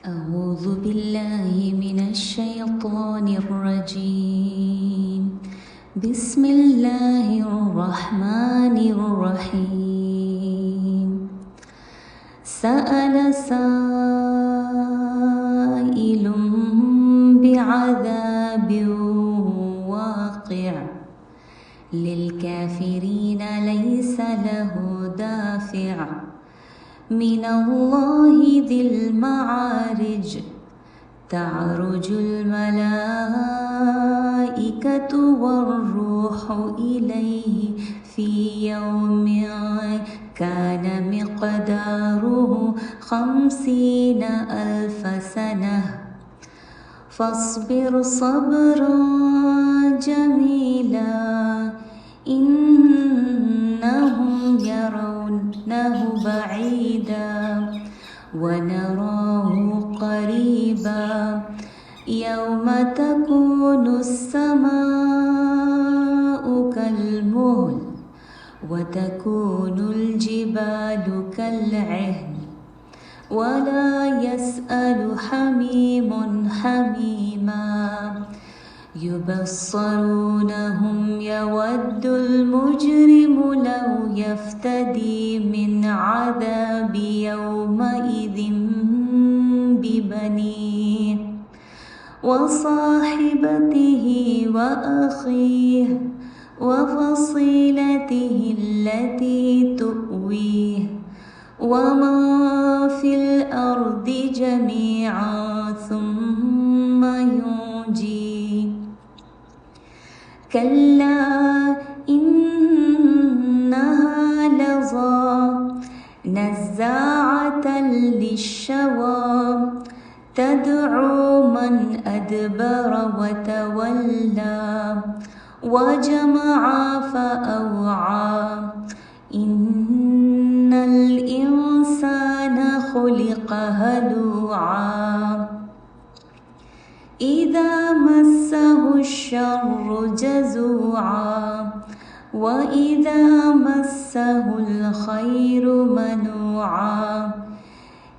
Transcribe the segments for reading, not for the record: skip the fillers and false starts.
أعوذ بالله من الشيطان الرجيم. بسم الله الرحمن الرحيم. سأل سائل بعذاب واقع للكافرين ليس له دافع من الله ذي المعارج. تعرج الملائكة والروح إليه في يوم كان مقداره 50,000 سنة. فاصبر صبرا جميلا إنهم يرونه بعيدا ونراه قريبا. يوم تكون السماء كالمهل وتكون الجبال كالعهن ولا يسأل حميم حميما. يبصرونهم يود المجرم لو يفتدي من عذاب يومئذ ببنيه وصاحبته وأخيه وفصيلته التي تؤويه ومن في الأرض جميعا ثم ينجيه. كلا إنها لظى نزاعة للشوى تدعو من أدبر وتولى وجمع فأوعى. إن الإنسان خلق هلوعا إذا مسه الشر جزوعا وإذا مسه الخير منوعا.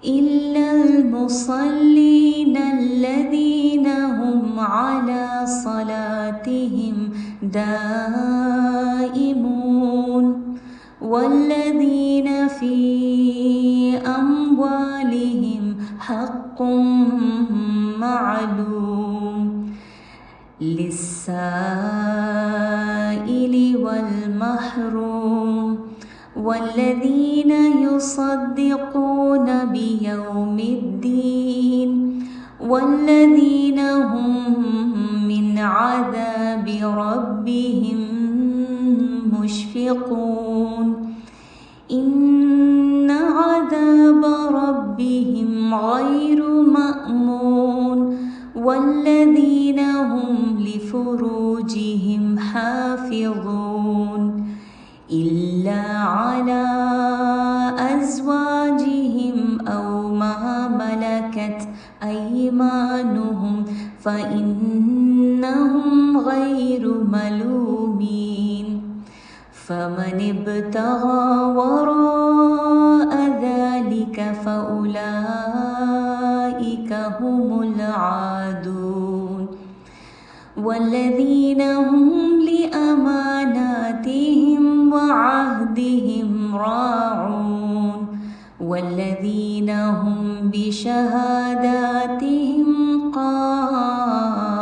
إلا المصلين الذين هم على صلاتهم دائمون والذين في أموالهم حق معلوم للسائل والمحروم والذين يصدقون بيوم الدين والذين هم من عذاب ربهم مشفقون. إن عذاب ربهم غير مأمون والذين هم لفروجهم حافظون إلا على أزواجهم أو ما ملكت أيمانهم فإنهم غير ملومين. فمن ابتغى وراء ذلك فأولئك هم العادون والذين هم لأماناتهم وعهدهم راعون والذين هم بشهاداتهم قائمون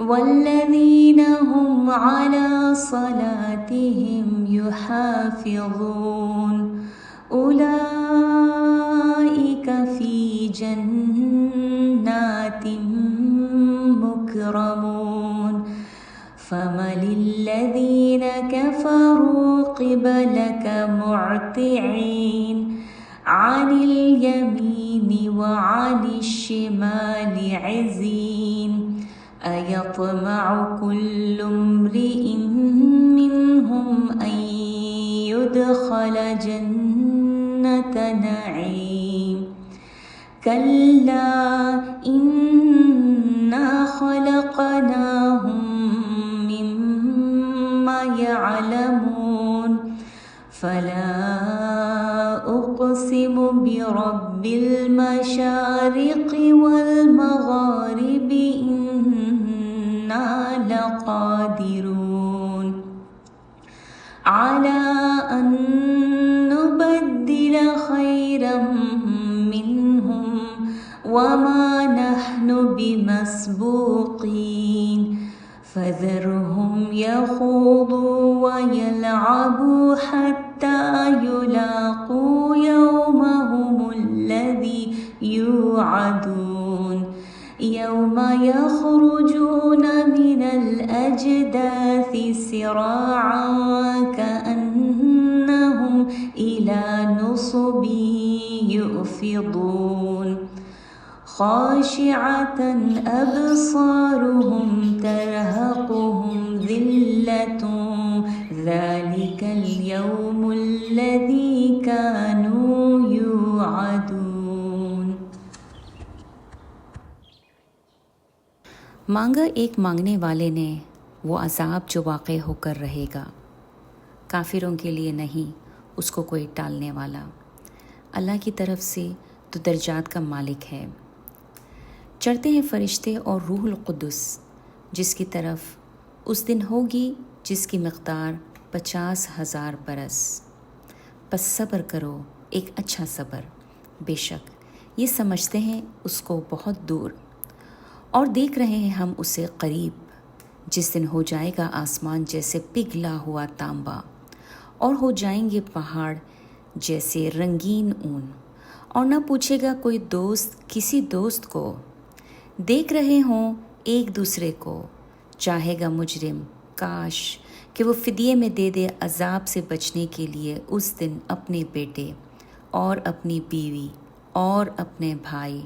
والذين هم على صلاتهم يحافظون. أولئك في جنات مكرمون. فمن الذين كفروا قبلك معتعين عن اليمين وعن الشمال عزين. أيطمع كل امرئ منهم أن يدخل جنة نعيم. كلا إنا خلقناهم مما يعلمون. فلا أقسم برب المشارق والمغارب إنا لقادرون على أن نبدل خيرا منهم وما نحن بمسبوقين فذرهم يخوضوا ويلعبوا حتى يلاقوا يومهم الذي يوعدون يوم يخرجون من الأجداث سراعا كأنهم إلى نصب يؤفضون خاشعة أبصارهم ترهقهم ذلة ذلك اليوم الذي كانوا يوعدون. مانگا ایک مانگنے والے نے وہ عذاب جو واقع ہو کر رہے گا، کافروں کے لیے نہیں اس کو کوئی ٹالنے والا، اللہ کی طرف سے تو درجات کا مالک ہے۔ چڑھتے ہیں فرشتے اور روح القدس جس کی طرف اس دن ہوگی جس کی مقدار 50,000 برس۔ پس صبر کرو ایک اچھا صبر، بے شک یہ سمجھتے ہیں اس کو بہت دور اور دیکھ رہے ہیں ہم اسے قریب، جس دن ہو جائے گا آسمان جیسے پگھلا ہوا تانبا اور ہو جائیں گے پہاڑ جیسے رنگین اون، اور نہ پوچھے گا کوئی دوست کسی دوست کو، دیکھ رہے ہوں ایک دوسرے کو، چاہے گا مجرم کاش کہ وہ فدیے میں دے دے عذاب سے بچنے کے لیے اس دن اپنے بیٹے اور اپنی بیوی اور اپنے بھائی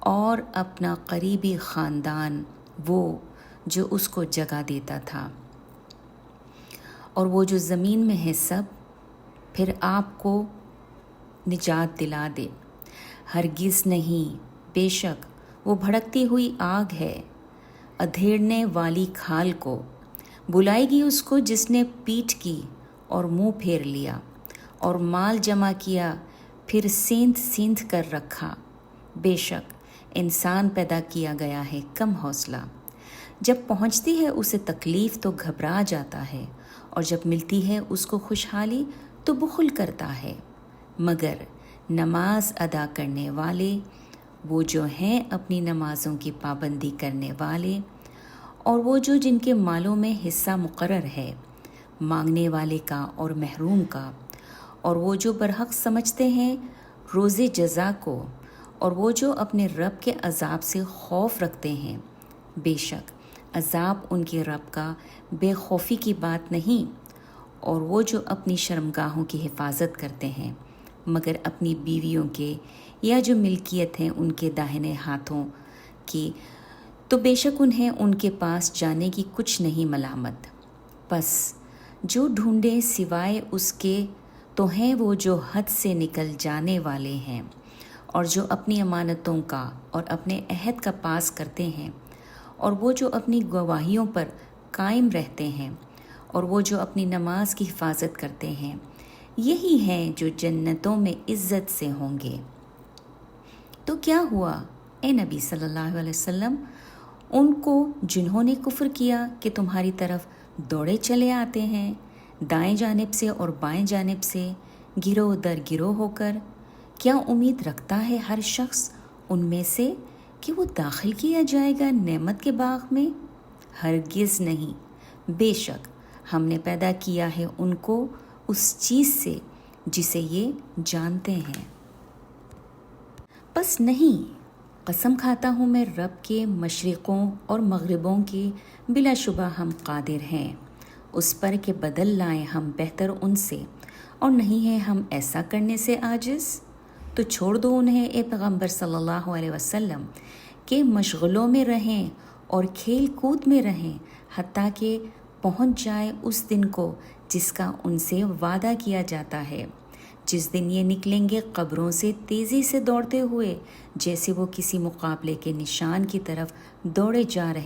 اور اپنا قریبی خاندان، وہ جو اس کو جگہ دیتا تھا، اور وہ جو زمین میں ہے سب، پھر آپ کو نجات دلا دے۔ ہرگز نہیں، بے شک وہ بھڑکتی ہوئی آگ ہے، ادھیڑنے والی کھال کو، بلائے گی اس کو جس نے پیٹھ کی اور منہ پھیر لیا اور مال جمع کیا پھر سیندھ سیندھ کر رکھا۔ بے شک انسان پیدا کیا گیا ہے کم حوصلہ، جب پہنچتی ہے اسے تکلیف تو گھبرا جاتا ہے، اور جب ملتی ہے اس کو خوشحالی تو بخل کرتا ہے۔ مگر نماز ادا کرنے والے، وہ جو ہیں اپنی نمازوں کی پابندی کرنے والے، اور وہ جو جن کے مالوں میں حصہ مقرر ہے، مانگنے والے کا اور محروم کا، اور وہ جو برحق سمجھتے ہیں روز جزا کو، اور وہ جو اپنے رب کے عذاب سے خوف رکھتے ہیں، بے شک عذاب ان کے رب کا بے خوفی کی بات نہیں، اور وہ جو اپنی شرمگاہوں کی حفاظت کرتے ہیں مگر اپنی بیویوں کے یا جو ملکیت ہیں ان کے داہنے ہاتھوں کی، تو بے شک انہیں ان کے پاس جانے کی کچھ نہیں ملامت۔ پس جو ڈھونڈے سوائے اس کے تو ہیں وہ جو حد سے نکل جانے والے ہیں، اور جو اپنی امانتوں کا اور اپنے عہد کا پاس کرتے ہیں، اور وہ جو اپنی گواہیوں پر قائم رہتے ہیں، اور وہ جو اپنی نماز کی حفاظت کرتے ہیں، یہی ہیں جو جنتوں میں عزت سے ہوں گے۔ تو کیا ہوا اے نبی صلی اللہ علیہ وسلم ان کو جنہوں نے کفر کیا کہ تمہاری طرف دوڑے چلے آتے ہیں دائیں جانب سے اور بائیں جانب سے، گروہ در گروہ ہو کر؟ کیا امید رکھتا ہے ہر شخص ان میں سے کہ وہ داخل کیا جائے گا نعمت کے باغ میں؟ ہرگز نہیں، بے شک ہم نے پیدا کیا ہے ان کو اس چیز سے جسے یہ جانتے ہیں۔ بس نہیں، قسم کھاتا ہوں میں رب کے مشرقوں اور مغربوں کے، بلا شبہ ہم قادر ہیں اس پر کہ بدل لائیں ہم بہتر ان سے، اور نہیں ہے ہم ایسا کرنے سے عاجز۔ تو چھوڑ دو انہیں اے پیغمبر صلی اللہ علیہ وسلم کہ مشغلوں میں رہیں اور کھیل کود میں رہیں حتیٰ کہ پہنچ جائے اس دن کو جس کا ان سے وعدہ کیا جاتا ہے، جس دن یہ نکلیں گے قبروں سے تیزی سے دوڑتے ہوئے، جیسے وہ کسی مقابلے کے نشان کی طرف دوڑے جا رہے